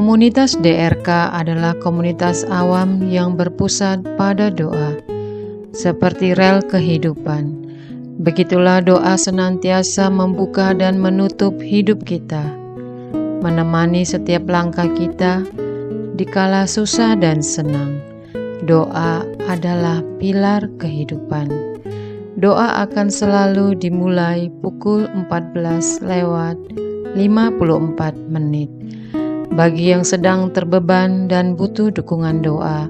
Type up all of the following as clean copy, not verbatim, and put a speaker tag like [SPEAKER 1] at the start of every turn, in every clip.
[SPEAKER 1] Komunitas DRK adalah komunitas awam yang berpusat pada doa, seperti rel kehidupan. Begitulah doa senantiasa membuka dan menutup hidup kita, menemani setiap langkah kita dikala susah dan senang. Doa adalah pilar kehidupan. Doa akan selalu dimulai pukul 14:54 Bagi yang sedang terbeban dan butuh dukungan doa,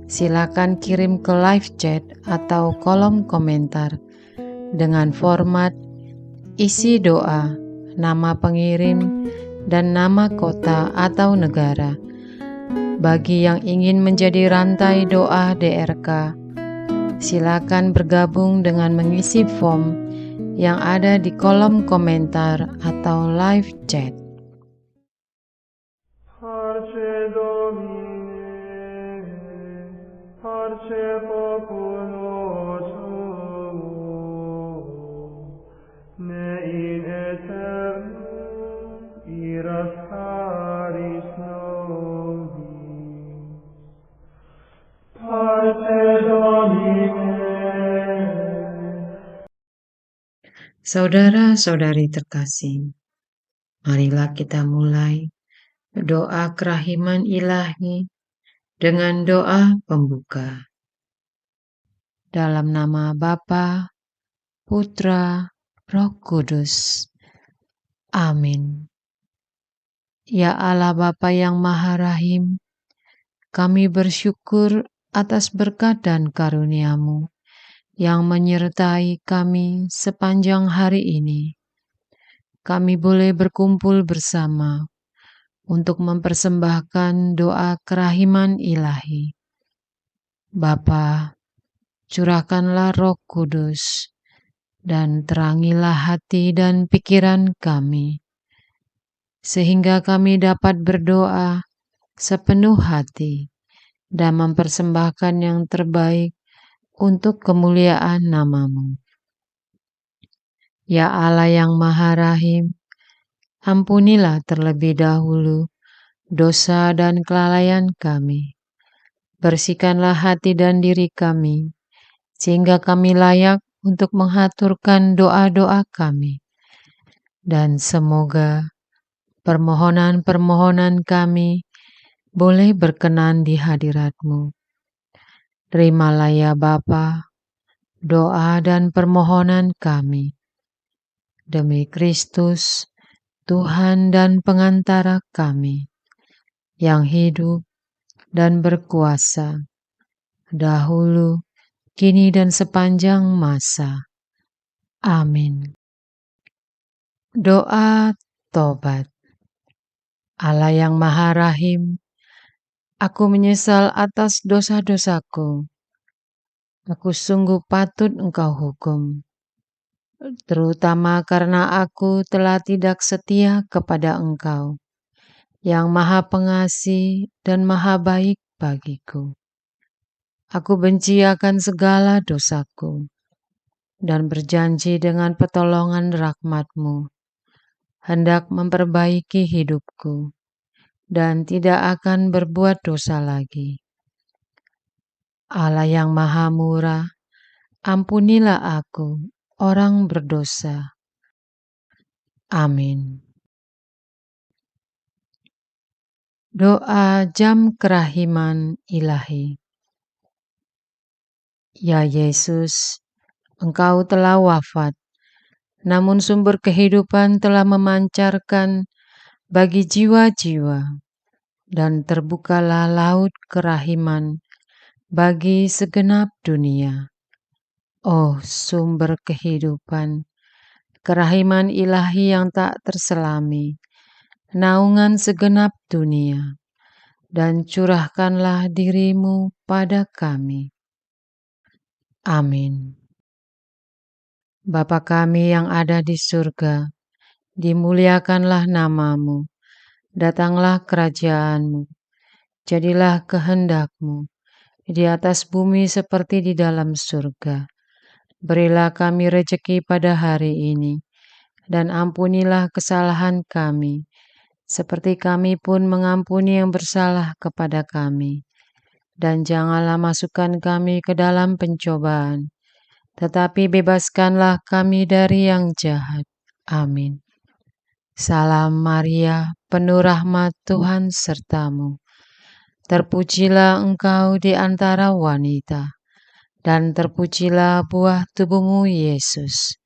[SPEAKER 1] silakan kirim ke live chat atau kolom komentar dengan format isi doa, nama pengirim, dan nama kota atau negara. Bagi yang ingin menjadi rantai doa DRK, silakan bergabung dengan mengisi form yang ada di kolom komentar atau live chat.
[SPEAKER 2] Parce Domine, parce populo tuo, ne in aeternum iras caris nobis. Parce Domine.
[SPEAKER 1] Saudara-saudari terkasih, marilah kita mulai doa kerahiman ilahi dengan doa pembuka. Dalam nama Bapa, Putra, Roh Kudus. Amin. Ya Allah Bapa yang Maha Rahim, kami bersyukur atas berkat dan karunia-Mu yang menyertai kami sepanjang hari ini. Kami boleh berkumpul bersama untuk mempersembahkan doa kerahiman ilahi. Bapa, curahkanlah Roh Kudus dan terangilah hati dan pikiran kami, sehingga kami dapat berdoa sepenuh hati dan mempersembahkan yang terbaik untuk kemuliaan nama-Mu. Ya Allah yang Maha Rahim, ampunilah terlebih dahulu dosa dan kelalaian kami. Bersihkanlah hati dan diri kami, sehingga kami layak untuk menghaturkan doa-doa kami. Dan semoga permohonan-permohonan kami boleh berkenan di hadirat-Mu. Terimalah ya Bapa, doa dan permohonan kami. Demi Kristus, Tuhan dan pengantara kami, yang hidup dan berkuasa, dahulu, kini dan sepanjang masa. Amin. Doa tobat. Allah yang Maha Rahim, aku menyesal atas dosa-dosaku. Aku sungguh patut Engkau hukum, terutama karena aku telah tidak setia kepada Engkau, yang Maha Pengasih dan Maha Baik bagiku. Aku benci akan segala dosaku, dan berjanji dengan pertolongan rahmat-Mu, hendak memperbaiki hidupku, dan tidak akan berbuat dosa lagi. Allah yang Maha Murah, ampunilah aku, orang berdosa. Amin. Doa jam kerahiman ilahi. Ya Yesus, Engkau telah wafat, namun sumber kehidupan telah memancarkan bagi jiwa-jiwa, dan terbukalah laut kerahiman bagi segenap dunia. Oh, sumber kehidupan, kerahiman ilahi yang tak terselami, naungan segenap dunia, dan curahkanlah diri-Mu pada kami. Amin. Bapa kami yang ada di surga, dimuliakanlah nama-Mu, datanglah kerajaan-Mu, jadilah kehendak-Mu di atas bumi seperti di dalam surga. Berilah kami rejeki pada hari ini, dan ampunilah kesalahan kami, seperti kami pun mengampuni yang bersalah kepada kami. Dan janganlah masukkan kami ke dalam pencobaan, tetapi bebaskanlah kami dari yang jahat. Amin. Salam Maria, penuh rahmat Tuhan sertamu. Terpujilah engkau di antara wanita, dan terpujilah buah tubuhmu Yesus.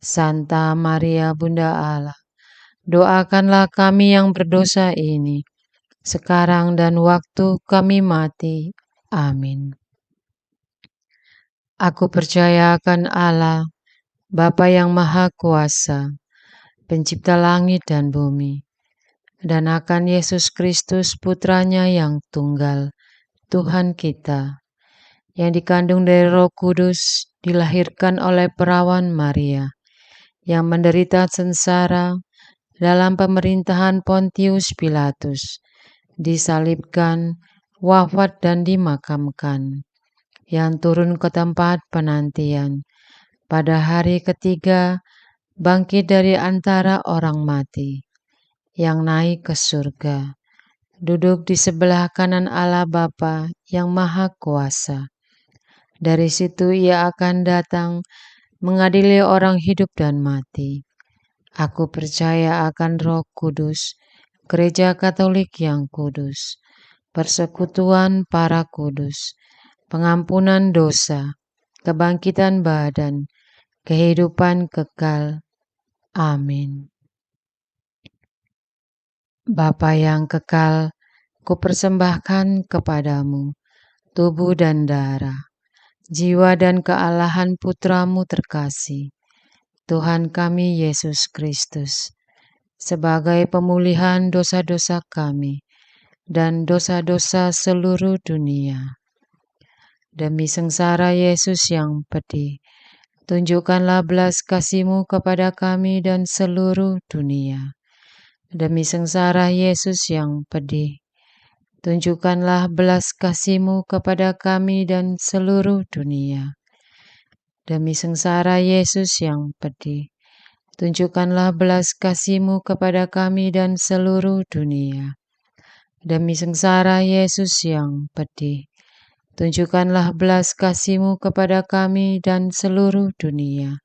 [SPEAKER 1] Santa Maria Bunda Allah, doakanlah kami yang berdosa ini, sekarang dan waktu kami mati. Amin. Aku percaya akan Allah, Bapa yang Maha Kuasa, Pencipta langit dan bumi, dan akan Yesus Kristus Putranya yang tunggal, Tuhan kita, yang dikandung dari Roh Kudus, dilahirkan oleh perawan Maria, yang menderita sengsara dalam pemerintahan Pontius Pilatus, disalibkan, wafat dan dimakamkan, yang turun ke tempat penantian, pada hari ketiga bangkit dari antara orang mati, yang naik ke surga, duduk di sebelah kanan Allah Bapa yang Maha Kuasa. Dari situ ia akan datang mengadili orang hidup dan mati. Aku percaya akan Roh Kudus, Gereja Katolik yang kudus, persekutuan para kudus, pengampunan dosa, kebangkitan badan, kehidupan kekal. Amin. Bapa yang kekal, kupersembahkan kepadamu tubuh dan darah, jiwa dan kealahan Putramu terkasih, Tuhan kami Yesus Kristus, sebagai pemulihan dosa-dosa kami dan dosa-dosa seluruh dunia. Demi sengsara Yesus yang pedih, tunjukkanlah belas kasih-Mu kepada kami dan seluruh dunia. Demi sengsara Yesus yang pedih, tunjukkanlah belas kasih-Mu kepada kami dan seluruh dunia. Demi sengsara Yesus yang pedih, tunjukkanlah belas kasih-Mu kepada kami dan seluruh dunia. Demi sengsara Yesus yang pedih, tunjukkanlah belas kasih-Mu kepada kami dan seluruh dunia.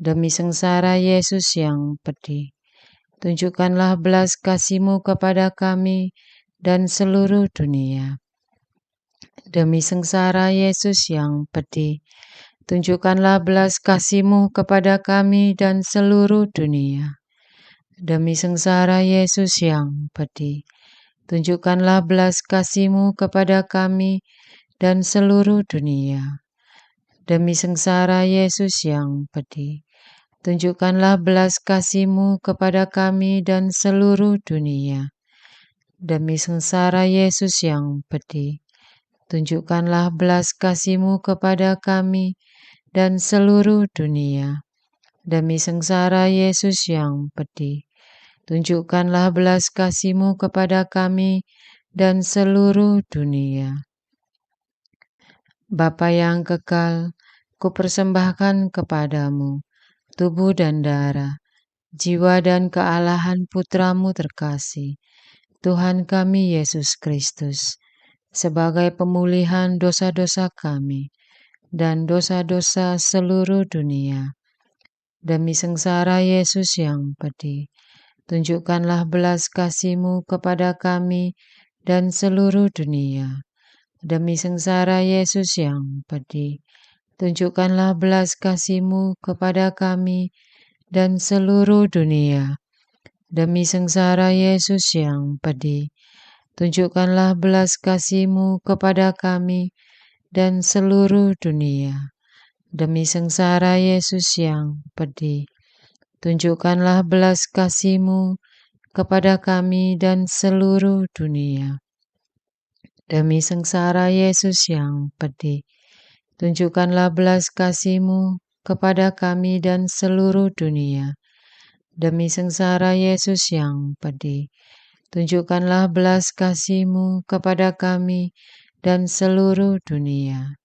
[SPEAKER 1] Demi sengsara Yesus yang pedih, tunjukkanlah belas kasih-Mu kepada kami dan seluruh dunia. Demi sengsara Yesus yang pedih, tunjukkanlah belas kasih-Mu kepada kami dan seluruh dunia. Demi sengsara Yesus yang pedih, tunjukkanlah belas kasih-Mu kepada kami dan seluruh dunia. Demi sengsara Yesus yang pedih, tunjukkanlah belas kasih-Mu kepada kami dan seluruh dunia. Demi sengsara Yesus yang pedih, tunjukkanlah belas kasih-Mu kepada kami dan seluruh dunia. Demi sengsara Yesus yang pedih, tunjukkanlah belas kasih-Mu kepada kami dan seluruh dunia. Bapa yang kekal, kupersembahkan kepadamu tubuh dan darah, jiwa dan kealahan Putramu terkasih, Tuhan kami Yesus Kristus, sebagai pemulihan dosa-dosa kami dan dosa-dosa seluruh dunia. Demi sengsara Yesus yang pedih, tunjukkanlah belas kasih-Mu kepada kami dan seluruh dunia. Demi sengsara Yesus yang pedih, tunjukkanlah belas kasih-Mu kepada kami dan seluruh dunia. Demi sengsara Yesus yang pedih, tunjukkanlah belas kasih-Mu kepada kami dan seluruh dunia. Demi sengsara Yesus yang pedih, tunjukkanlah belas kasih-Mu kepada kami dan seluruh dunia. Demi sengsara Yesus yang pedih, tunjukkanlah belas kasih-Mu kepada kami dan seluruh dunia. Demi sengsara Yesus yang pedih, tunjukkanlah belas kasih-Mu kepada kami dan seluruh dunia.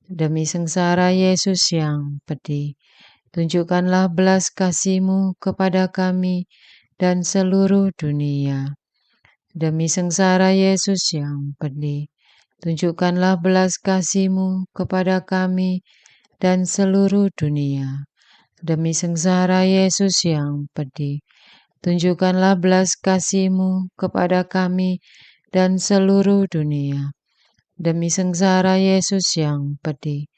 [SPEAKER 1] Demi sengsara Yesus yang pedih, tunjukkanlah belas kasih-Mu kepada kami dan seluruh dunia. Demi sengsara Yesus yang pedih, tunjukkanlah belas kasih-Mu kepada kami dan seluruh dunia. Demi sengsara Yesus yang pedih, tunjukkanlah belas kasih-Mu kepada kami dan seluruh dunia. Demi sengsara Yesus yang pedih,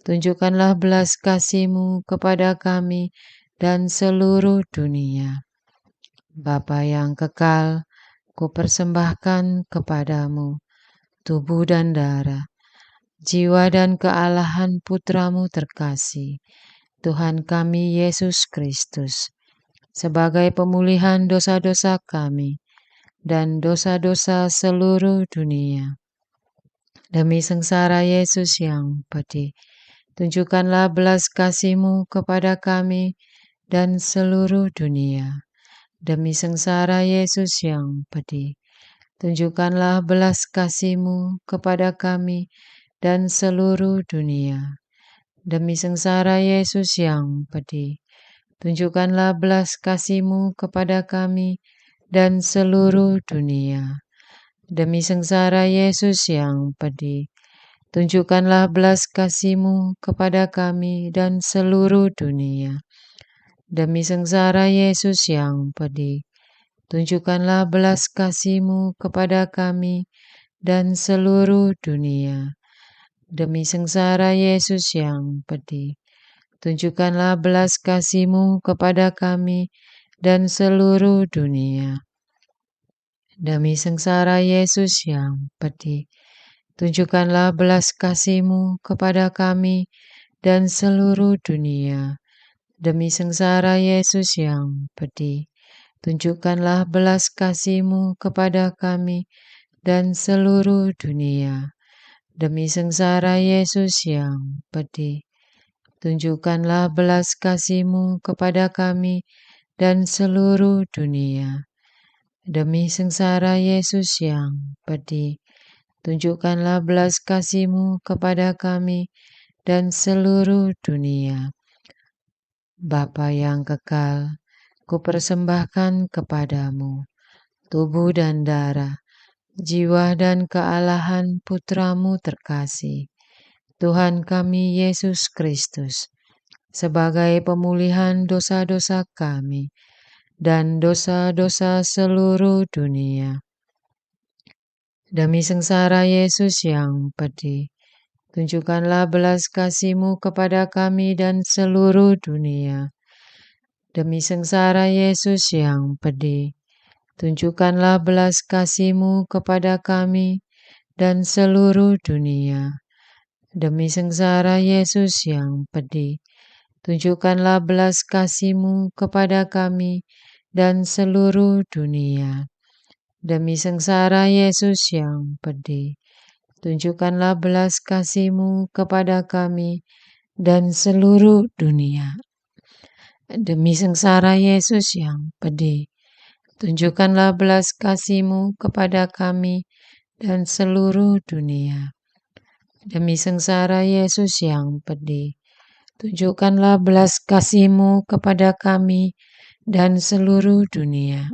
[SPEAKER 1] tunjukkanlah belas kasih-Mu kepada kami dan seluruh dunia. Bapa yang kekal, Kupersembahkan kepadamu tubuh dan darah, jiwa dan kealahan Putramu terkasih, Tuhan kami Yesus Kristus, sebagai pemulihan dosa-dosa kami dan dosa-dosa seluruh dunia. Demi sengsara Yesus yang pedih, tunjukkanlah belas kasih-Mu kepada kami dan seluruh dunia. Demi sengsara Yesus yang pedih, tunjukkanlah belas kasih-Mu kepada kami dan seluruh dunia. Demi sengsara Yesus yang pedih, tunjukkanlah belas kasih-Mu kepada kami dan seluruh dunia. Demi sengsara Yesus yang pedih, tunjukkanlah belas kasih-Mu kepada kami dan seluruh dunia. Demi sengsara Yesus yang pedih, tunjukkanlah belas kasih-Mu kepada kami dan seluruh dunia. Demi sengsara Yesus yang pedih, tunjukkanlah belas kasih-Mu kepada kami dan seluruh dunia. Demi sengsara Yesus yang pedih, tunjukkanlah belas kasih-Mu kepada kami dan seluruh dunia. Demi sengsara Yesus yang pedih, tunjukkanlah belas kasih-Mu kepada kami dan seluruh dunia. Demi sengsara Yesus yang pedih, tunjukkanlah belas kasih-Mu kepada kami dan seluruh dunia. Demi sengsara Yesus yang pedih, tunjukkanlah belas kasih-Mu kepada kami dan seluruh dunia. Bapa yang kekal, Kupersembahkan kepadamu tubuh dan darah, jiwa dan kealahan Putramu terkasih, Tuhan kami Yesus Kristus, sebagai pemulihan dosa-dosa kami dan dosa-dosa seluruh dunia. Demi sengsara Yesus yang pedih, tunjukkanlah belas kasih-Mu kepada kami dan seluruh dunia. Demi sengsara Yesus yang pedih, tunjukkanlah belas kasih-Mu kepada kami dan seluruh dunia. Demi sengsara Yesus yang pedih, tunjukkanlah belas kasih-Mu kepada kami dan seluruh dunia. Demi sengsara Yesus yang pedih, tunjukkanlah belas kasih-Mu kepada kami dan seluruh dunia. Demi sengsara Yesus yang pedih, tunjukkanlah belas kasih-Mu kepada kami dan seluruh dunia. Demi sengsara Yesus yang pedih, tunjukkanlah belas kasih-Mu kepada kami dan seluruh dunia.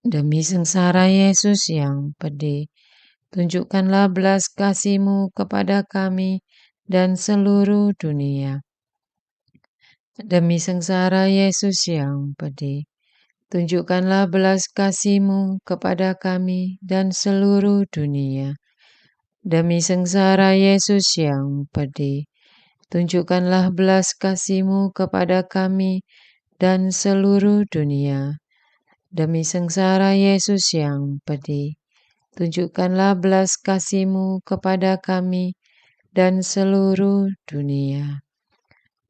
[SPEAKER 1] Demi sengsara Yesus yang pedih, tunjukkanlah belas kasih-Mu kepada kami dan seluruh dunia. Demi sengsara Yesus yang pedih, tunjukkanlah belas kasih-Mu kepada kami dan seluruh dunia. Demi sengsara Yesus yang pedih, tunjukkanlah belas kasih-Mu kepada kami dan seluruh dunia. Demi sengsara Yesus yang pedih, tunjukkanlah belas kasih-Mu kepada kami dan seluruh dunia.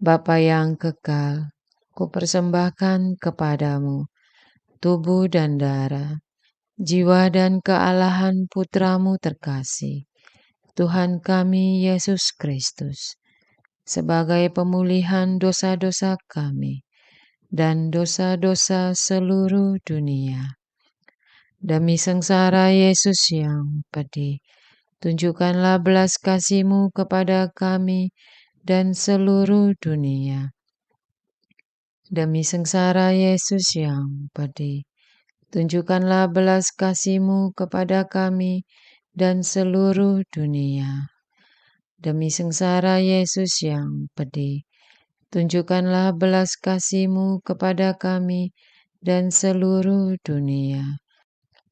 [SPEAKER 1] Bapa yang kekal, Kupersembahkan kepadamu tubuh dan darah, jiwa dan kealahan Putramu terkasih, Tuhan kami Yesus Kristus, sebagai pemulihan dosa-dosa kami dan dosa-dosa seluruh dunia. Demi sengsara Yesus yang pedih, tunjukkanlah belas kasih-Mu kepada kami dan seluruh dunia. Demi sengsara Yesus yang pedih, tunjukkanlah belas kasih-Mu kepada kami dan seluruh dunia. Demi sengsara Yesus yang pedih, tunjukkanlah belas kasih-Mu kepada kami dan seluruh dunia.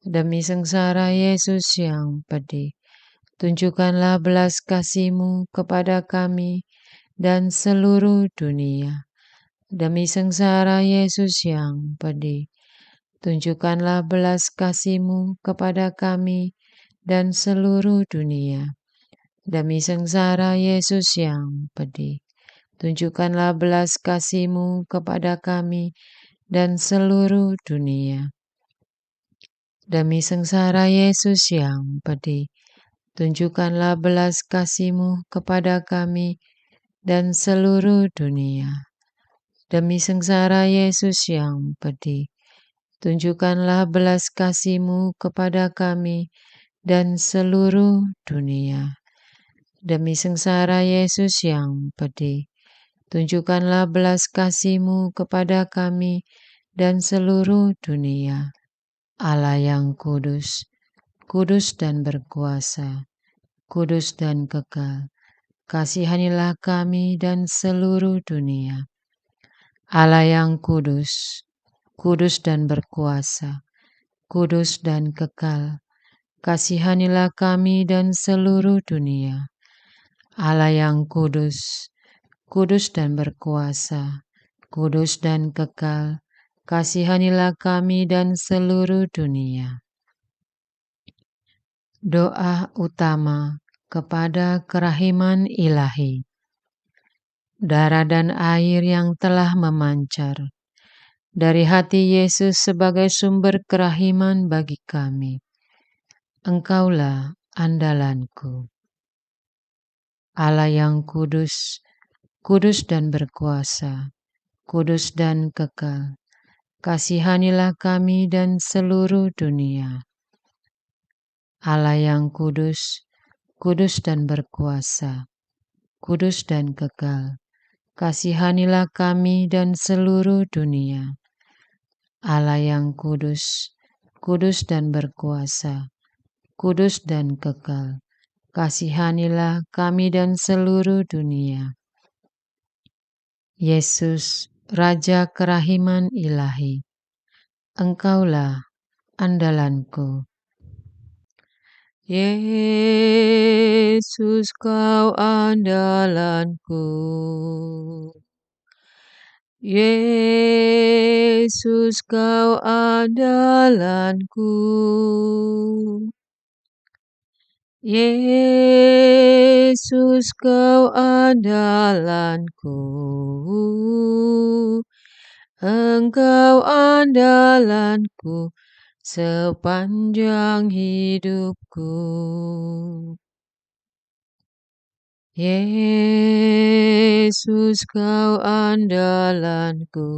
[SPEAKER 1] Demi sengsara Yesus yang pedih, tunjukkanlah belas kasih-Mu kepada kami dan seluruh dunia. Demi sengsara Yesus yang pedih, tunjukkanlah belas kasih-Mu kepada kami dan seluruh dunia. Demi sengsara Yesus yang pedih, tunjukkanlah belas kasih-Mu kepada kami dan seluruh dunia. Demi sengsara Yesus yang pedih, tunjukkanlah belas kasih-Mu kepada kami dan seluruh dunia. Demi sengsara Yesus yang pedih, tunjukkanlah belas kasih-Mu kepada kami dan seluruh dunia. Demi sengsara Yesus yang pedih, tunjukkanlah belas kasih-Mu kepada kami dan seluruh dunia. Allah yang kudus, kudus dan berkuasa, kudus dan kekal, kasihanilah kami dan seluruh dunia. Allah yang kudus, kudus dan berkuasa, kudus dan kekal, kasihanilah kami dan seluruh dunia. Allah yang kudus, kudus dan berkuasa, kudus dan kekal, kasihanilah kami dan seluruh dunia. Doa utama kepada kerahiman ilahi. Darah dan air yang telah memancar dari hati Yesus sebagai sumber kerahiman bagi kami. Engkaulah andalanku. Allah yang kudus, kudus dan berkuasa, kudus dan kekal, kasihanilah kami dan seluruh dunia. Allah yang kudus, kudus dan berkuasa, kudus dan kekal, kasihanilah kami dan seluruh dunia. Allah yang kudus, kudus dan berkuasa, kudus dan kekal, kasihanilah kami dan seluruh dunia. Yesus, Raja Kerahiman Ilahi, Engkaulah andalanku. Yesus, Kau andalanku. Yesus, Kau andalanku. Yesus, Kau andalanku. Engkau andalanku sepanjang hidupku. Yesus, Kau andalanku.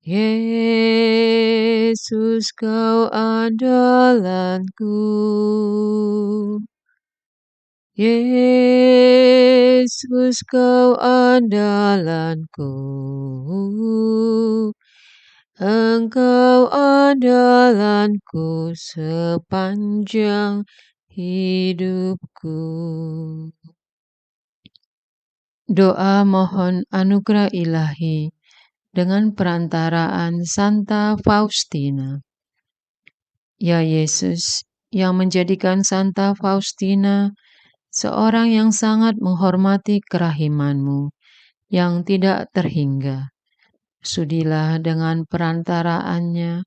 [SPEAKER 1] Yesus, Kau andalanku. Yesus, Kau andalanku. Engkau andalanku sepanjang hidupku. Doa mohon anugerah ilahi dengan perantaraan Santa Faustina. Ya Yesus, yang menjadikan Santa Faustina seorang yang sangat menghormati kerahiman-Mu yang tidak terhingga. Sudilah dengan perantaraannya,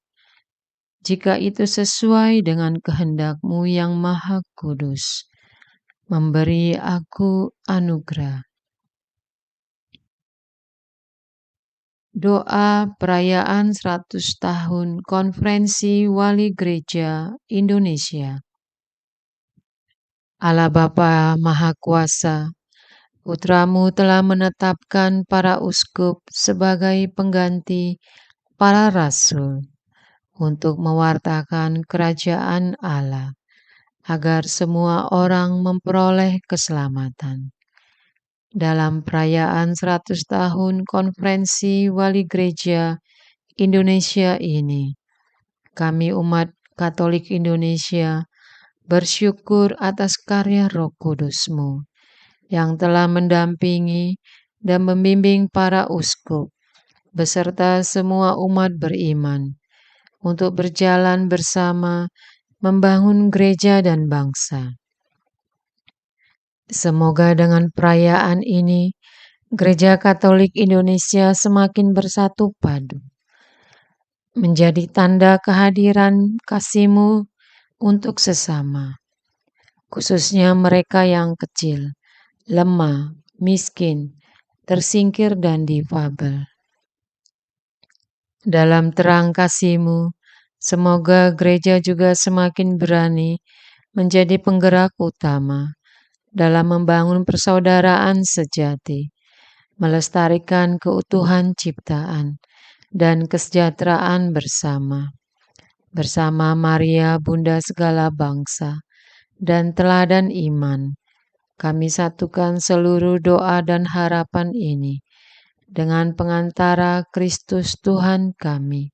[SPEAKER 1] jika itu sesuai dengan kehendak-Mu yang maha kudus, memberi aku anugerah. Doa perayaan 100 tahun Konferensi Wali Gereja Indonesia. Allah Bapa Maha Kuasa, Putra-Mu telah menetapkan para uskup sebagai pengganti para rasul untuk mewartakan kerajaan Allah, agar semua orang memperoleh keselamatan. dalam perayaan 100 tahun Konferensi Wali Gereja Indonesia ini. Kami umat Katolik Indonesia bersyukur atas karya Roh Kudus-Mu yang telah mendampingi dan membimbing para uskup beserta semua umat beriman untuk berjalan bersama membangun gereja dan bangsa. Semoga dengan perayaan ini, Gereja Katolik Indonesia semakin bersatu padu, menjadi tanda kehadiran kasih-Mu untuk sesama, khususnya mereka yang kecil, lemah, miskin, tersingkir, dan difabel. Dalam terang kasih-Mu, semoga gereja juga semakin berani menjadi penggerak utama dalam membangun persaudaraan sejati, melestarikan keutuhan ciptaan, dan kesejahteraan bersama Maria Bunda segala bangsa, dan teladan iman. Kami satukan seluruh doa dan harapan ini dengan pengantara Kristus Tuhan kami.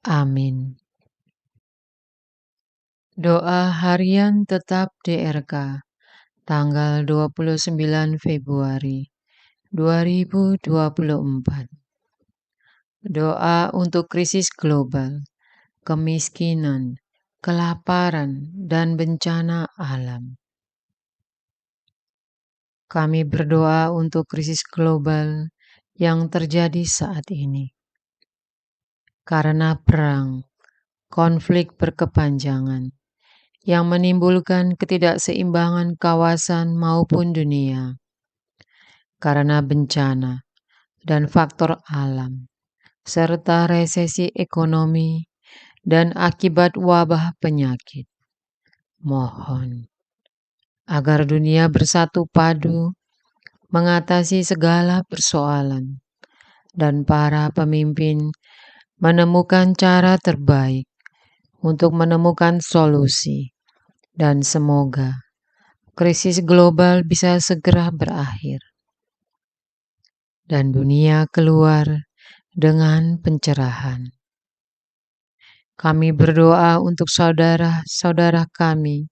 [SPEAKER 1] Amin. Doa harian tetap DRK, tanggal 29 Februari 2024. Doa untuk krisis global, kemiskinan, kelaparan, dan bencana alam. Kami berdoa untuk krisis global yang terjadi saat ini. Karena perang, konflik berkepanjangan yang menimbulkan ketidakseimbangan kawasan maupun dunia. Karena bencana dan faktor alam, serta resesi ekonomi dan akibat wabah penyakit. Mohon agar dunia bersatu padu mengatasi segala persoalan dan para pemimpin menemukan cara terbaik untuk menemukan solusi, dan semoga krisis global bisa segera berakhir dan dunia keluar dengan pencerahan. Kami berdoa untuk saudara-saudara kami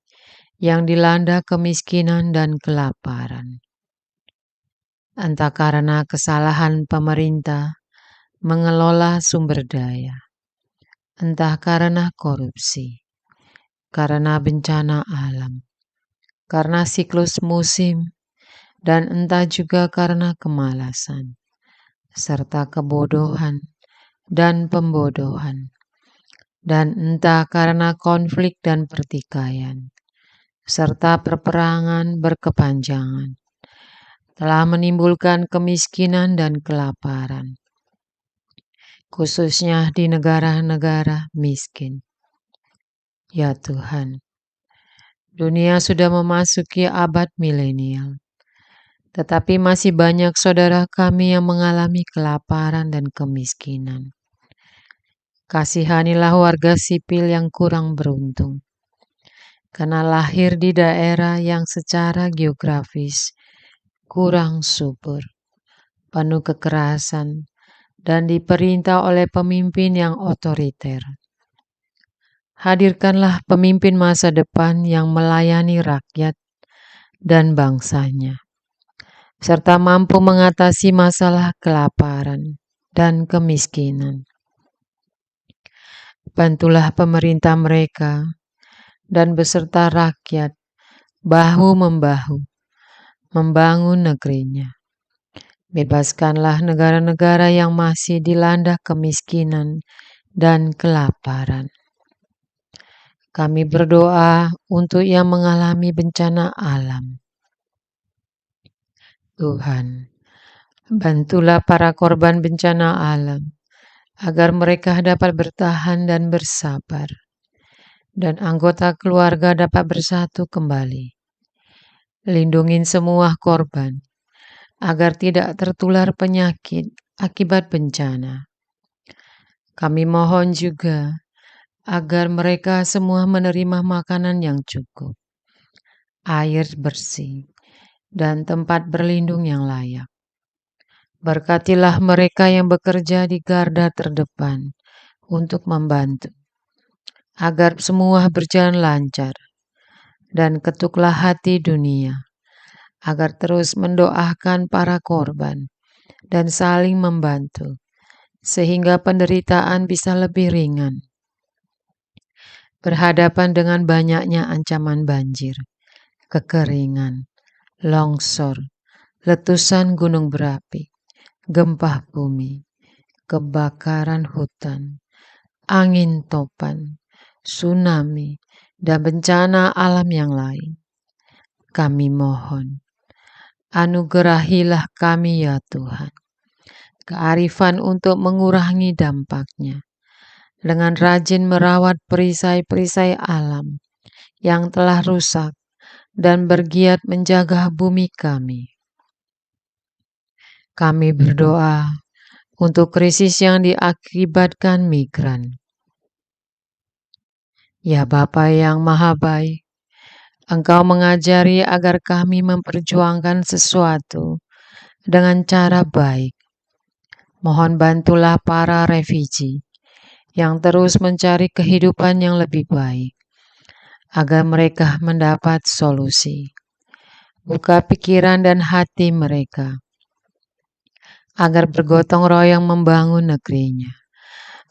[SPEAKER 1] yang dilanda kemiskinan dan kelaparan. Entah karena kesalahan pemerintah mengelola sumber daya, entah karena korupsi, karena bencana alam, karena siklus musim, dan entah juga karena kemalasan, serta kebodohan dan pembodohan, dan entah karena konflik dan pertikaian, serta peperangan berkepanjangan, telah menimbulkan kemiskinan dan kelaparan, khususnya di negara-negara miskin. Ya Tuhan, dunia sudah memasuki abad milenial, tetapi masih banyak saudara kami yang mengalami kelaparan dan kemiskinan. Kasihanilah warga sipil yang kurang beruntung, karena lahir di daerah yang secara geografis kurang subur, penuh kekerasan, dan diperintah oleh pemimpin yang otoriter. Hadirkanlah pemimpin masa depan yang melayani rakyat dan bangsanya, serta mampu mengatasi masalah kelaparan dan kemiskinan. Bantulah pemerintah mereka dan beserta rakyat bahu-membahu membangun negerinya. Bebaskanlah negara-negara yang masih dilanda kemiskinan dan kelaparan. Kami berdoa untuk yang mengalami bencana alam. Tuhan, bantulah para korban bencana alam agar mereka dapat bertahan dan bersabar, dan anggota keluarga dapat bersatu kembali. Lindungi semua korban agar tidak tertular penyakit akibat bencana. Kami mohon juga agar mereka semua menerima makanan yang cukup, air bersih, dan tempat berlindung yang layak. Berkatilah mereka yang bekerja di garda terdepan untuk membantu, agar semua berjalan lancar, dan ketuklah hati dunia, agar terus mendoakan para korban dan saling membantu, sehingga penderitaan bisa lebih ringan. Berhadapan dengan banyaknya ancaman banjir, kekeringan, longsor, letusan gunung berapi, gempa bumi, kebakaran hutan, angin topan, tsunami, dan bencana alam yang lain. Kami mohon, anugerahilah kami ya Tuhan, kearifan untuk mengurangi dampaknya, dengan rajin merawat perisai-perisai alam yang telah rusak dan bergiat menjaga bumi kami. Kami berdoa untuk krisis yang diakibatkan migran. Ya Bapa yang Maha Baik, Engkau mengajari agar kami memperjuangkan sesuatu dengan cara baik. Mohon bantulah para refugee yang terus mencari kehidupan yang lebih baik, agar mereka mendapat solusi. Buka pikiran dan hati mereka, agar bergotong royong membangun negerinya,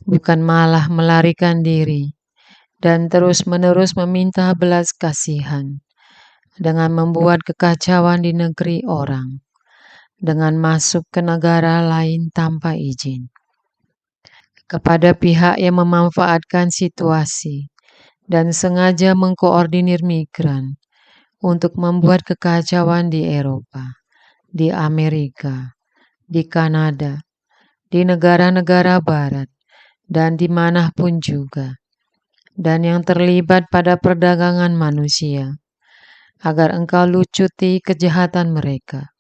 [SPEAKER 1] bukan malah melarikan diri dan terus-menerus meminta belas kasihan dengan membuat kekacauan di negeri orang, dengan masuk ke negara lain tanpa izin. Kepada pihak yang memanfaatkan situasi dan sengaja mengkoordinir migran untuk membuat kekacauan di Eropa, di Amerika, di Kanada, di negara-negara barat, dan dimanapun juga, dan yang terlibat pada perdagangan manusia, agar Engkau lucuti kejahatan mereka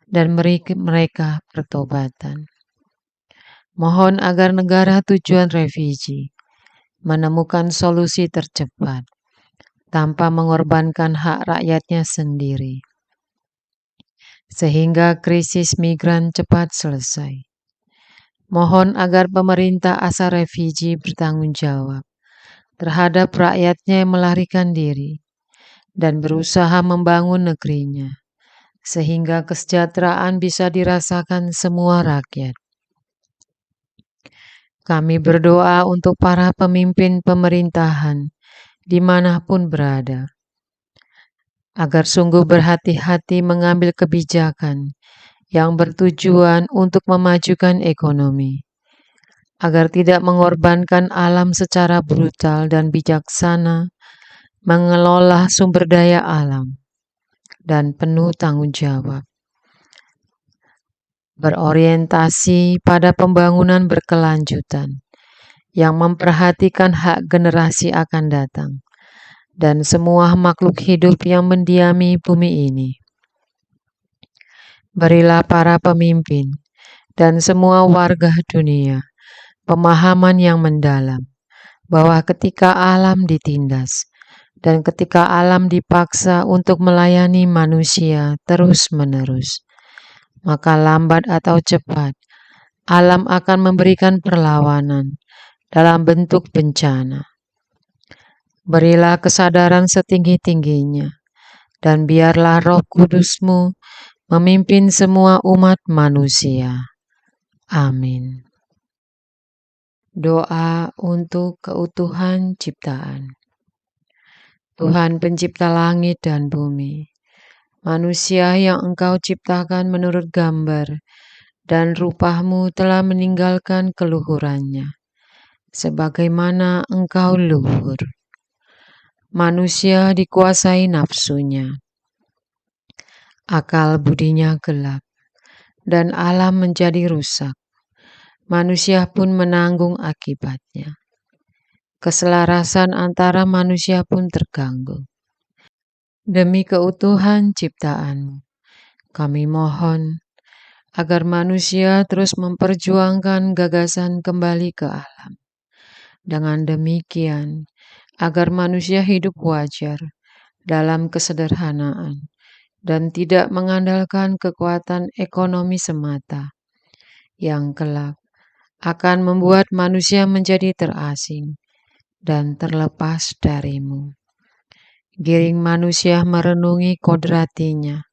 [SPEAKER 1] dan beri mereka pertobatan. Mohon agar negara tujuan refugee menemukan solusi tercepat tanpa mengorbankan hak rakyatnya sendiri, sehingga krisis migran cepat selesai. Mohon agar pemerintah asal refugee bertanggung jawab terhadap rakyatnya yang melarikan diri dan berusaha membangun negerinya, sehingga kesejahteraan bisa dirasakan semua rakyat. Kami berdoa untuk para pemimpin pemerintahan dimanapun berada, agar sungguh berhati-hati mengambil kebijakan yang bertujuan untuk memajukan ekonomi, agar tidak mengorbankan alam secara brutal dan bijaksana, mengelola sumber daya alam, dan penuh tanggung jawab. Berorientasi pada pembangunan berkelanjutan yang memperhatikan hak generasi akan datang dan semua makhluk hidup yang mendiami bumi ini. Berilah para pemimpin dan semua warga dunia pemahaman yang mendalam bahwa ketika alam ditindas dan ketika alam dipaksa untuk melayani manusia terus-menerus, maka lambat atau cepat alam akan memberikan perlawanan dalam bentuk bencana. Berilah kesadaran setinggi-tingginya, dan biarlah Roh Kudus-Mu memimpin semua umat manusia. Amin. Doa untuk keutuhan ciptaan. Tuhan pencipta langit dan bumi, manusia yang Engkau ciptakan menurut gambar dan rupa-Mu telah meninggalkan keluhurannya, sebagaimana Engkau luhur. Manusia dikuasai nafsunya, akal budinya gelap, dan alam menjadi rusak. Manusia pun menanggung akibatnya. Keselarasan antara manusia pun terganggu. Demi keutuhan ciptaan, kami mohon agar manusia terus memperjuangkan gagasan kembali ke alam. Dengan demikian, agar manusia hidup wajar dalam kesederhanaan, dan tidak mengandalkan kekuatan ekonomi semata, yang kelak akan membuat manusia menjadi terasing dan terlepas darimu. Giring manusia merenungi kodratinya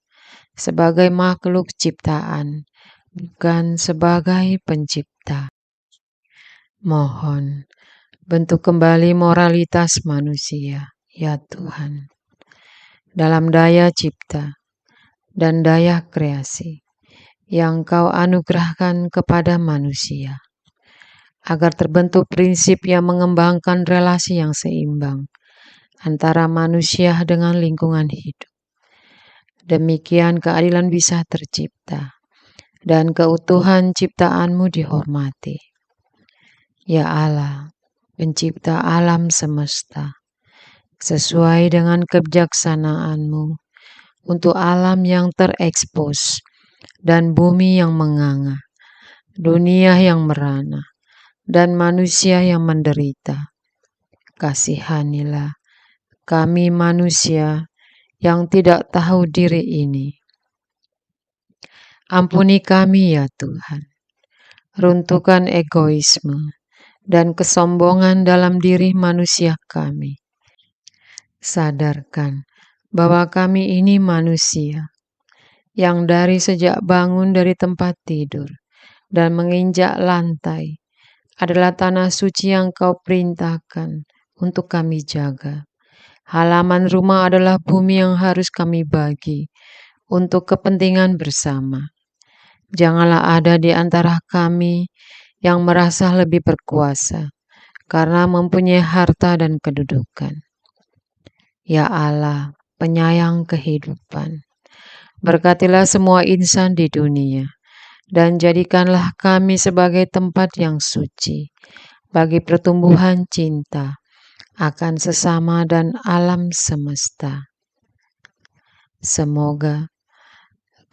[SPEAKER 1] sebagai makhluk ciptaan, bukan sebagai pencipta. Mohon, bentuk kembali moralitas manusia, ya Tuhan, dalam daya cipta dan daya kreasi yang Kau anugerahkan kepada manusia, agar terbentuk prinsip yang mengembangkan relasi yang seimbang antara manusia dengan lingkungan hidup. Demikian keadilan bisa tercipta dan keutuhan ciptaanmu dihormati. Ya Allah, pencipta alam semesta, sesuai dengan kebijaksanaan-Mu untuk alam yang terekspos dan bumi yang menganga, dunia yang merana, dan manusia yang menderita. Kasihanilah kami manusia yang tidak tahu diri ini. Ampuni kami ya Tuhan, runtuhkan egoisme dan kesombongan dalam diri manusia kami. Sadarkan bahwa kami ini manusia yang dari sejak bangun dari tempat tidur dan menginjak lantai adalah tanah suci yang Kau perintahkan untuk kami jaga. Halaman rumah adalah bumi yang harus kami bagi untuk kepentingan bersama. Janganlah ada di antara kami yang merasa lebih berkuasa karena mempunyai harta dan kedudukan. Ya Allah, penyayang kehidupan, berkatilah semua insan di dunia dan jadikanlah kami sebagai tempat yang suci bagi pertumbuhan cinta akan sesama dan alam semesta. Semoga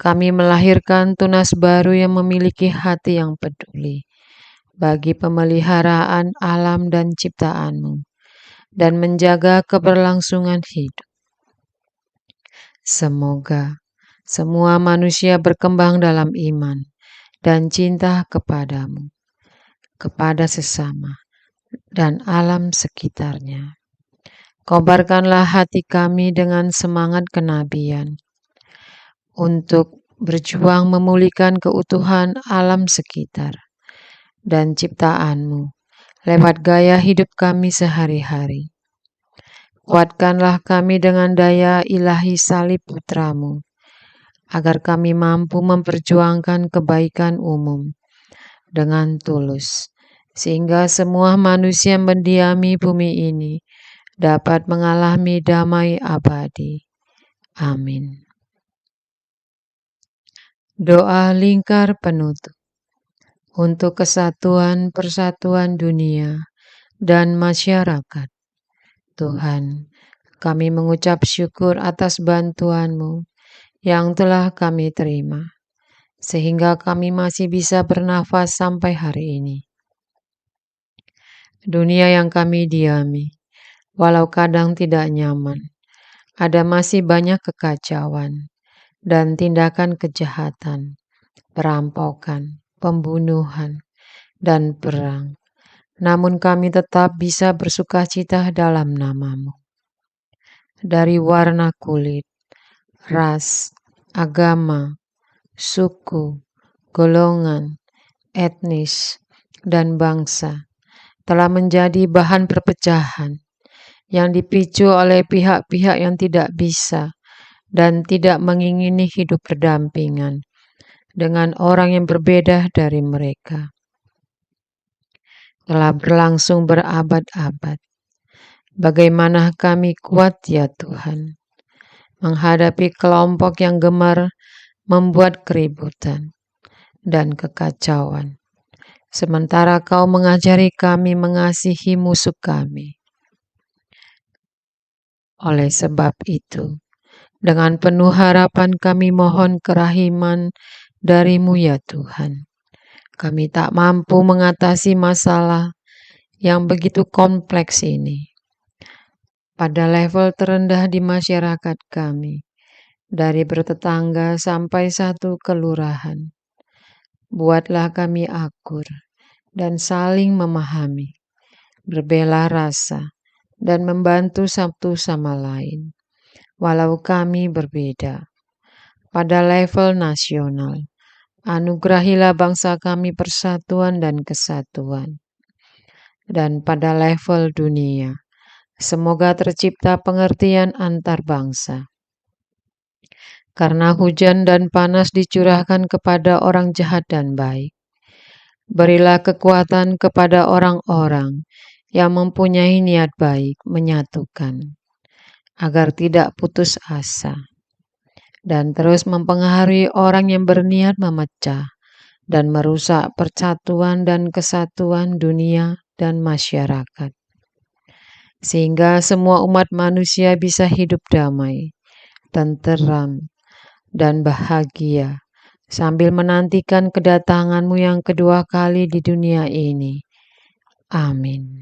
[SPEAKER 1] kami melahirkan tunas baru yang memiliki hati yang peduli bagi pemeliharaan alam dan ciptaan-Mu dan menjaga keberlangsungan hidup. Semoga semua manusia berkembang dalam iman dan cinta kepadamu, kepada sesama, dan alam sekitarnya. Kobarkanlah hati kami dengan semangat kenabian untuk berjuang memulihkan keutuhan alam sekitar dan ciptaan-Mu lewat gaya hidup kami sehari-hari. Kuatkanlah kami dengan daya ilahi salib putra-Mu, agar kami mampu memperjuangkan kebaikan umum dengan tulus, sehingga semua manusia mendiami bumi ini dapat mengalami damai abadi. Amin. Doa lingkar penutup untuk kesatuan persatuan dunia dan masyarakat. Tuhan, kami mengucap syukur atas bantuan-Mu yang telah kami terima, sehingga kami masih bisa bernafas sampai hari ini. Dunia yang kami diami, walau kadang tidak nyaman, ada masih banyak kekacauan dan tindakan kejahatan, perampokan, pembunuhan, dan perang. Namun kami tetap bisa bersukacita dalam nama-Mu. Dari warna kulit, ras, agama, suku, golongan, etnis, dan bangsa telah menjadi bahan perpecahan yang dipicu oleh pihak-pihak yang tidak bisa dan tidak mengingini hidup berdampingan dengan orang yang berbeda dari mereka. Telah berlangsung berabad-abad. Bagaimana kami kuat ya Tuhan menghadapi kelompok yang gemar membuat keributan dan kekacauan, sementara Kau mengajari kami mengasihi musuh kami. Oleh sebab itu, dengan penuh harapan kami mohon kerahiman dari-Mu ya Tuhan. Kami tak mampu mengatasi masalah yang begitu kompleks ini pada level terendah di masyarakat kami, dari bertetangga sampai satu kelurahan. Buatlah kami akur dan saling memahami, berbela rasa, dan membantu satu sama lain, walau kami berbeda. Pada level nasional, anugerahilah bangsa kami persatuan dan kesatuan. Dan pada level dunia, semoga tercipta pengertian antar bangsa. Karena hujan dan panas dicurahkan kepada orang jahat dan baik, berilah kekuatan kepada orang-orang yang mempunyai niat baik menyatukan, agar tidak putus asa, dan terus mempengaruhi orang yang berniat memecah dan merusak persatuan dan kesatuan dunia dan masyarakat. Sehingga semua umat manusia bisa hidup damai, tenteram, dan bahagia, sambil menantikan kedatangan-Mu yang kedua kali di dunia ini. Amin.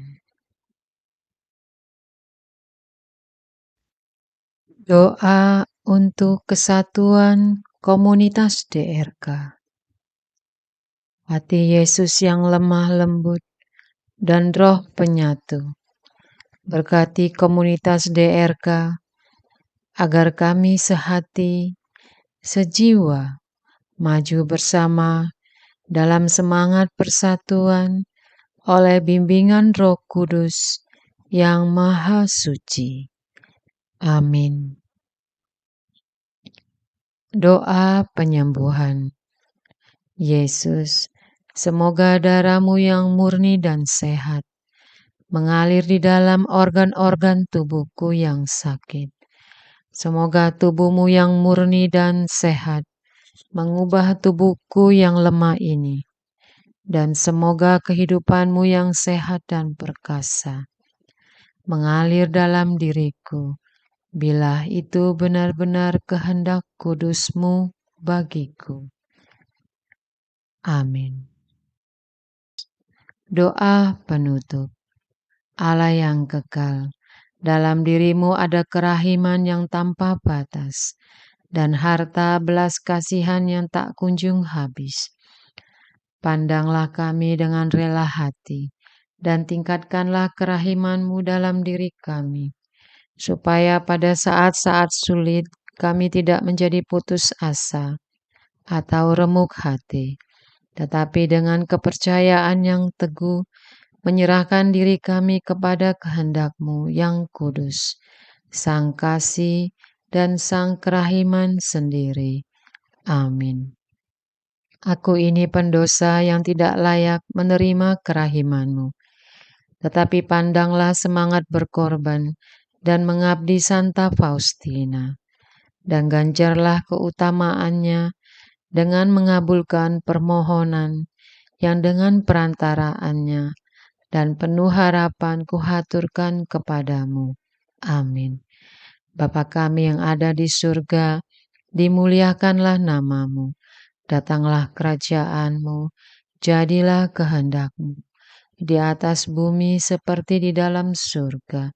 [SPEAKER 1] Doa untuk kesatuan komunitas DRK. Hati Yesus yang lemah lembut dan roh penyatu, berkati komunitas DRK agar kami sehati, sejiwa, maju bersama dalam semangat persatuan oleh bimbingan Roh Kudus yang Maha Suci. Amin. Doa penyembuhan. Yesus, semoga darah-Mu yang murni dan sehat mengalir di dalam organ-organ tubuhku yang sakit. Semoga tubuh-Mu yang murni dan sehat mengubah tubuhku yang lemah ini, dan semoga kehidupan-Mu yang sehat dan perkasa mengalir dalam diriku, bila itu benar-benar kehendak kudus-Mu bagiku. Amin. Doa penutup. Allah yang kekal, dalam diri-Mu ada kerahiman yang tanpa batas, dan harta belas kasihan yang tak kunjung habis. Pandanglah kami dengan rela hati, dan tingkatkanlah kerahiman-Mu dalam diri kami, supaya pada saat-saat sulit kami tidak menjadi putus asa atau remuk hati, tetapi dengan kepercayaan yang teguh menyerahkan diri kami kepada kehendak-Mu yang kudus, Sang Kasih dan Sang Kerahiman sendiri. Amin. Aku ini pendosa yang tidak layak menerima kerahiman-Mu, tetapi pandanglah semangat berkorban dan mengabdi Santa Faustina, dan ganjarlah keutamaannya dengan mengabulkan permohonan yang dengan perantaraannya dan penuh harapan kuhaturkan kepadamu. Amin. Bapa kami yang ada di surga, dimuliakanlah nama-Mu. Datanglah kerajaan-Mu, jadilah kehendak-Mu, di atas bumi seperti di dalam surga.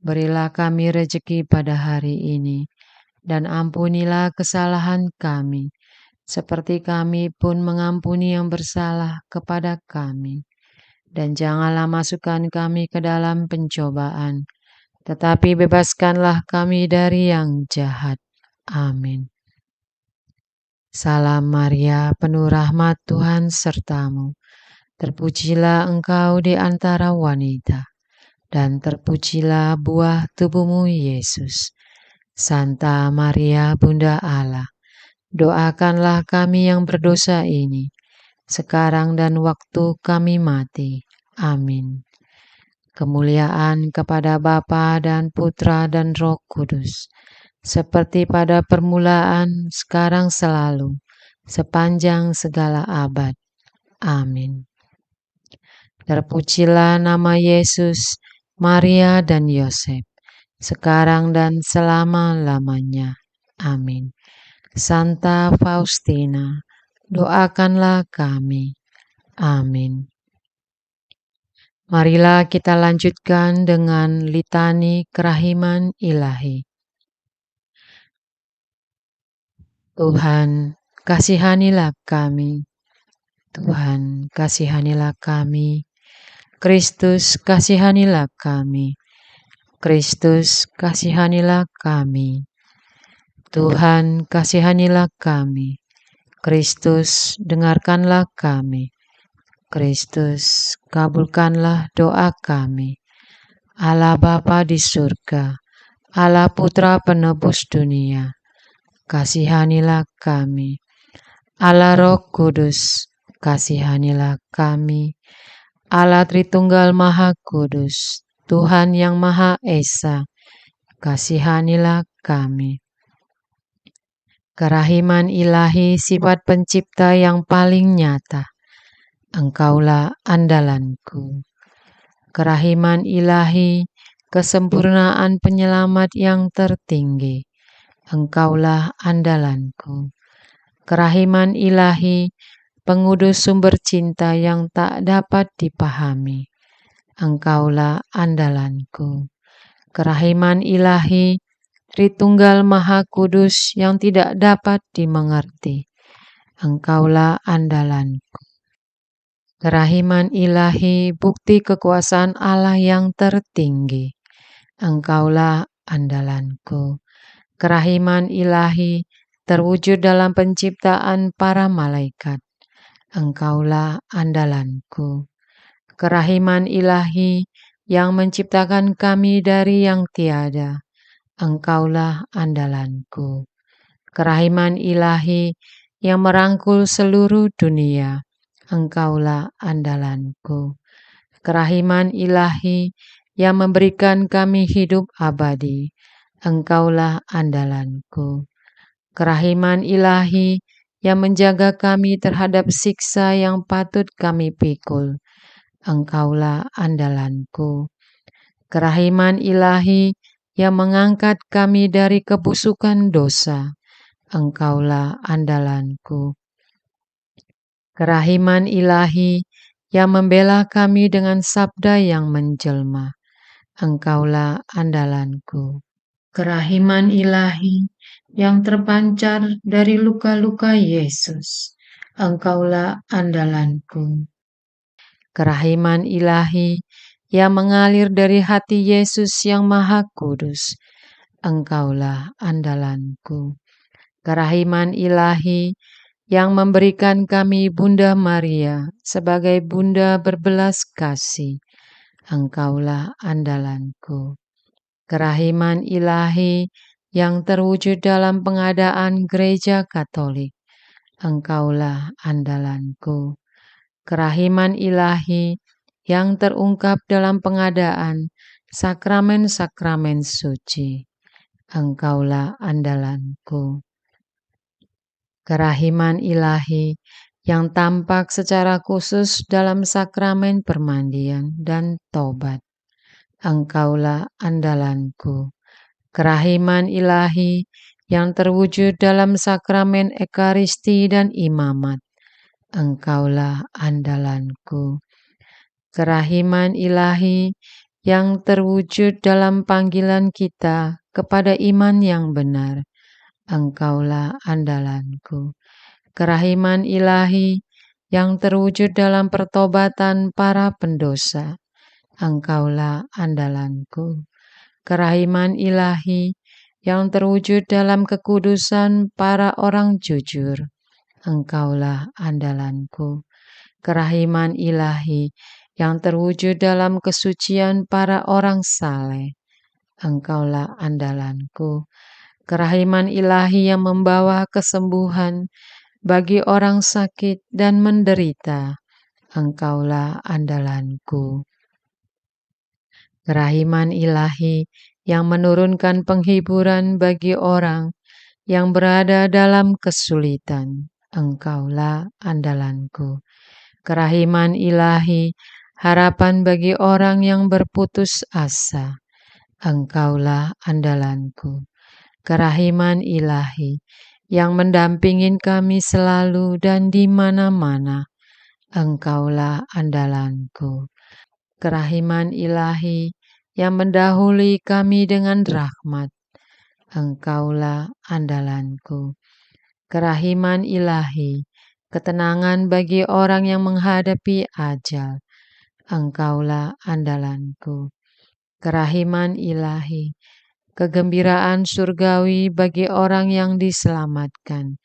[SPEAKER 1] Berilah kami rejeki pada hari ini, dan ampunilah kesalahan kami, seperti kami pun mengampuni yang bersalah kepada kami. Dan janganlah masukkan kami ke dalam pencobaan, tetapi bebaskanlah kami dari yang jahat. Amin. Salam Maria, penuh rahmat Tuhan sertamu. Terpujilah engkau di antara wanita, dan terpujilah buah tubuhmu Yesus. Santa Maria, Bunda Allah, doakanlah kami yang berdosa ini, sekarang dan waktu kami mati. Amin. Kemuliaan kepada Bapa dan Putra dan Roh Kudus, seperti pada permulaan, sekarang selalu, sepanjang segala abad. Amin. Terpujilah nama Yesus, Maria dan Yosef, sekarang dan selama-lamanya. Amin. Santa Faustina, doakanlah kami. Amin. Marilah kita lanjutkan dengan litani kerahiman ilahi. Tuhan, kasihanilah kami. Tuhan, kasihanilah kami. Kristus, kasihanilah kami. Kristus, kasihanilah kami. Tuhan, kasihanilah kami. Kristus, dengarkanlah kami. Kristus, kabulkanlah doa kami. Allah Bapa di surga, Allah Putra penebus dunia, kasihanilah kami. Allah Roh Kudus, kasihanilah kami. Allah Tritunggal Maha Kudus, Tuhan yang Maha Esa, kasihanilah kami. Kerahiman ilahi sifat pencipta yang paling nyata, Engkaulah andalanku. Kerahiman ilahi, kesempurnaan penyelamat yang tertinggi, Engkaulah andalanku. Kerahiman ilahi, pengudus sumber cinta yang tak dapat dipahami, Engkaulah andalanku. Kerahiman ilahi, Tritunggal Maha Kudus yang tidak dapat dimengerti, Engkaulah andalanku. Kerahiman ilahi, bukti kekuasaan Allah yang tertinggi, Engkaulah andalanku. Kerahiman ilahi, terwujud dalam penciptaan para malaikat, Engkaulah andalanku. Kerahiman ilahi, yang menciptakan kami dari yang tiada, Engkaulah andalanku. Kerahiman ilahi, yang merangkul seluruh dunia, Engkaulah andalanku. Kerahiman ilahi, yang memberikan kami hidup abadi, Engkaulah andalanku. Kerahiman ilahi, yang menjaga kami terhadap siksa yang patut kami pikul, Engkaulah andalanku. Kerahiman ilahi, yang mengangkat kami dari kebusukan dosa, Engkaulah andalanku. Kerahiman ilahi, yang membela kami dengan sabda yang menjelma, Engkaulah andalanku. Kerahiman ilahi, yang terpancar dari luka-luka Yesus, Engkaulah andalanku. Kerahiman ilahi, yang mengalir dari hati Yesus yang Maha Kudus, Engkaulah andalanku. Kerahiman ilahi, yang memberikan kami Bunda Maria sebagai bunda berbelas kasih, Engkaulah andalanku. Kerahiman ilahi, yang terwujud dalam pengadaan gereja Katolik, Engkaulah andalanku. Kerahiman ilahi, yang terungkap dalam pengadaan sakramen-sakramen suci, Engkaulah andalanku. Kerahiman ilahi, yang tampak secara khusus dalam sakramen permandian dan tobat, Engkaulah andalanku. Kerahiman ilahi, yang terwujud dalam sakramen ekaristi dan imamat, Engkaulah andalanku. Kerahiman ilahi, yang terwujud dalam panggilan kita kepada iman yang benar, Engkaulah andalanku. Kerahiman ilahi, yang terwujud dalam pertobatan para pendosa, Engkaulah andalanku. Kerahiman ilahi, yang terwujud dalam kekudusan para orang jujur, Engkaulah andalanku. Kerahiman ilahi, yang terwujud dalam kesucian para orang saleh, Engkaulah andalanku. Kerahiman ilahi, yang membawa kesembuhan bagi orang sakit dan menderita, Engkaulah andalanku. Kerahiman ilahi, yang menurunkan penghiburan bagi orang yang berada dalam kesulitan, Engkaulah andalanku. Kerahiman ilahi, harapan bagi orang yang berputus asa, Engkaulah andalanku. Kerahiman ilahi, yang mendampingi kami selalu dan di mana-mana, Engkaulah andalanku. Kerahiman ilahi, yang mendahului kami dengan rahmat, Engkaulah andalanku. kerahiman ilahi, ketenangan bagi orang yang menghadapi ajal. Engkaulah andalanku. Kerahiman ilahi, kegembiraan surgawi bagi orang yang diselamatkan.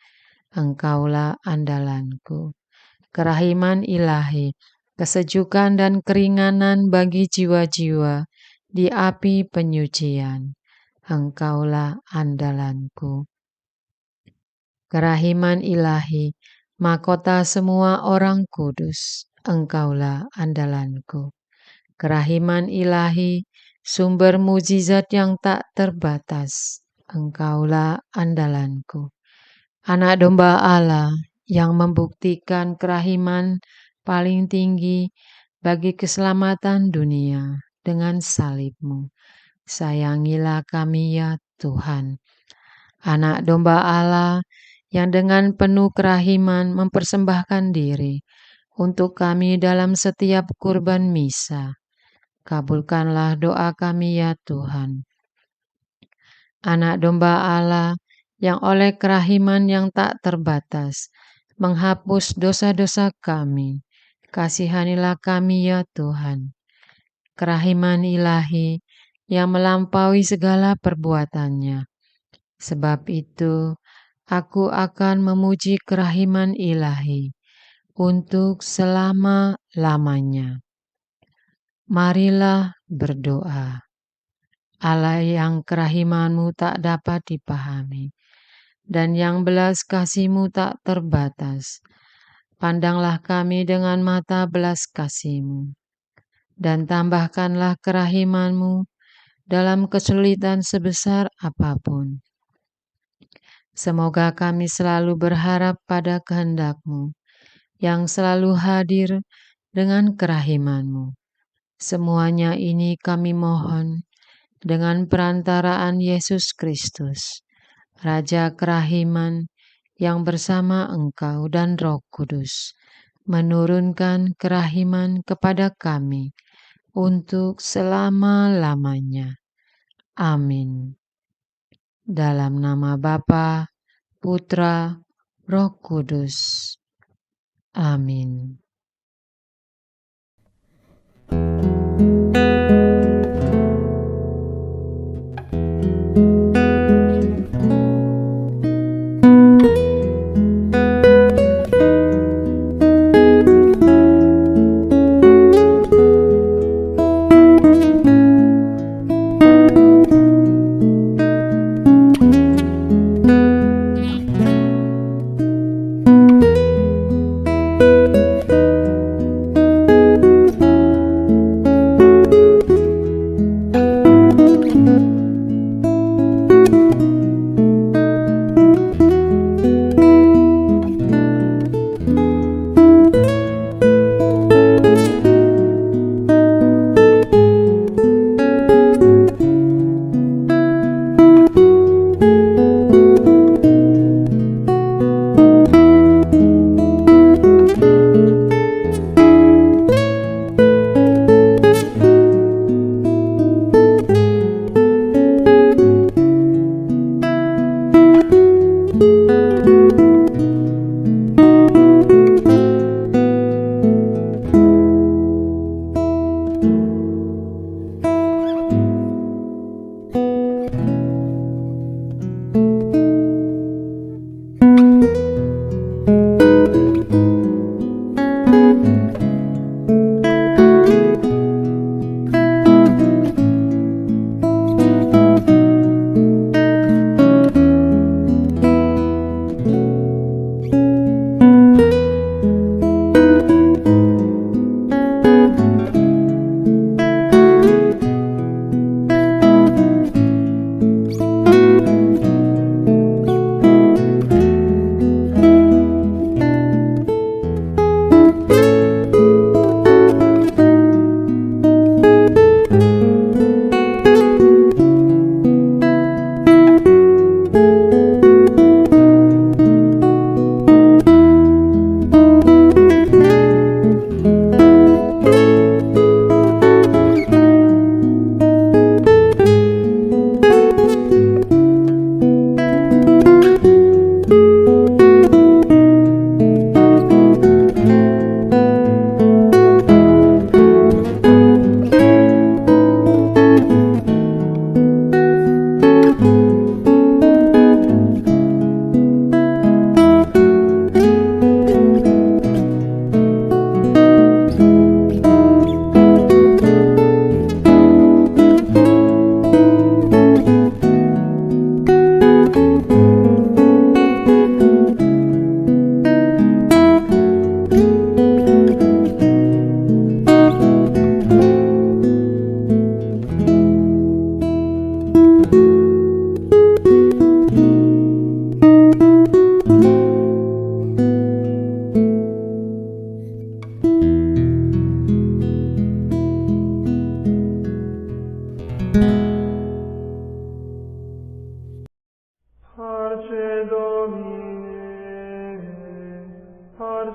[SPEAKER 1] Engkaulah andalanku. Kerahiman ilahi, kesejukan dan keringanan bagi jiwa-jiwa di api penyucian. Engkaulah andalanku. Kerahiman ilahi, mahkota semua orang kudus. Engkaulah andalanku. Kerahiman ilahi, sumber mujizat yang tak terbatas. Engkaulah andalanku. Anak domba Allah yang membuktikan kerahiman paling tinggi bagi keselamatan dunia dengan salib-Mu. Sayangilah kami ya Tuhan. Anak domba Allah yang dengan penuh kerahiman mempersembahkan diri untuk kami dalam setiap kurban misa. Kabulkanlah doa kami ya Tuhan. Anak domba Allah yang oleh kerahiman yang tak terbatas menghapus dosa-dosa kami. Kasihanilah kami ya Tuhan. Kerahiman ilahi yang melampaui segala perbuatannya. Sebab itu, aku akan memuji kerahiman ilahi untuk selama-lamanya. Marilah berdoa. Allah yang kerahiman-Mu tak dapat dipahami, dan yang belas kasih-Mu tak terbatas. Pandanglah kami dengan mata belas kasih-Mu, dan tambahkanlah kerahiman-Mu dalam kesulitan sebesar apapun. Semoga kami selalu berharap pada kehendak-Mu, yang selalu hadir dengan kerahiman-Mu. Semuanya ini kami mohon dengan perantaraan Yesus Kristus, Raja kerahiman yang bersama Engkau dan Roh Kudus, menurunkan kerahiman kepada kami untuk selama-lamanya. Amin. Dalam nama Bapa, Putra, Roh Kudus. Amin.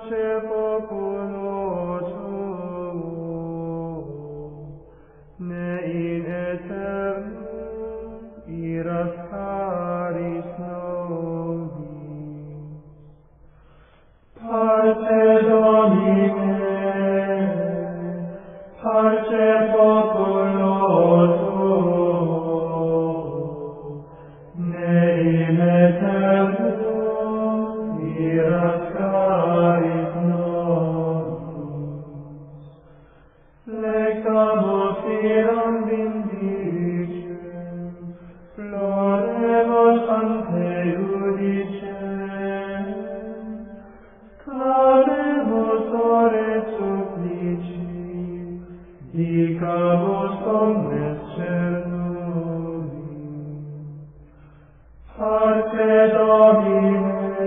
[SPEAKER 2] parce populo tuum, ne in aeternum iras caris nobis. Parce Domine, parce populo tuum, ne in aeternum iras caris nobis. Lectamus iram vindicem, floremus ante judicem, clamemus ore supplici, dicamus omnes cernubi. Parce Domine,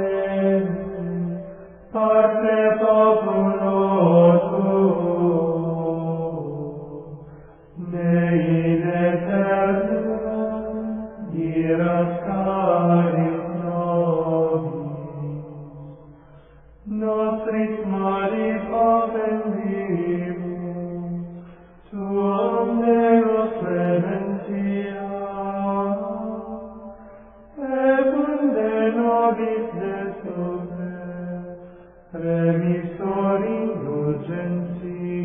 [SPEAKER 2] parce populo tuum, ne in aeternum iras caris nobis. Nostris malis offendimus, tuam Deus clementia, secunde nobis de super, remissor indulgentia.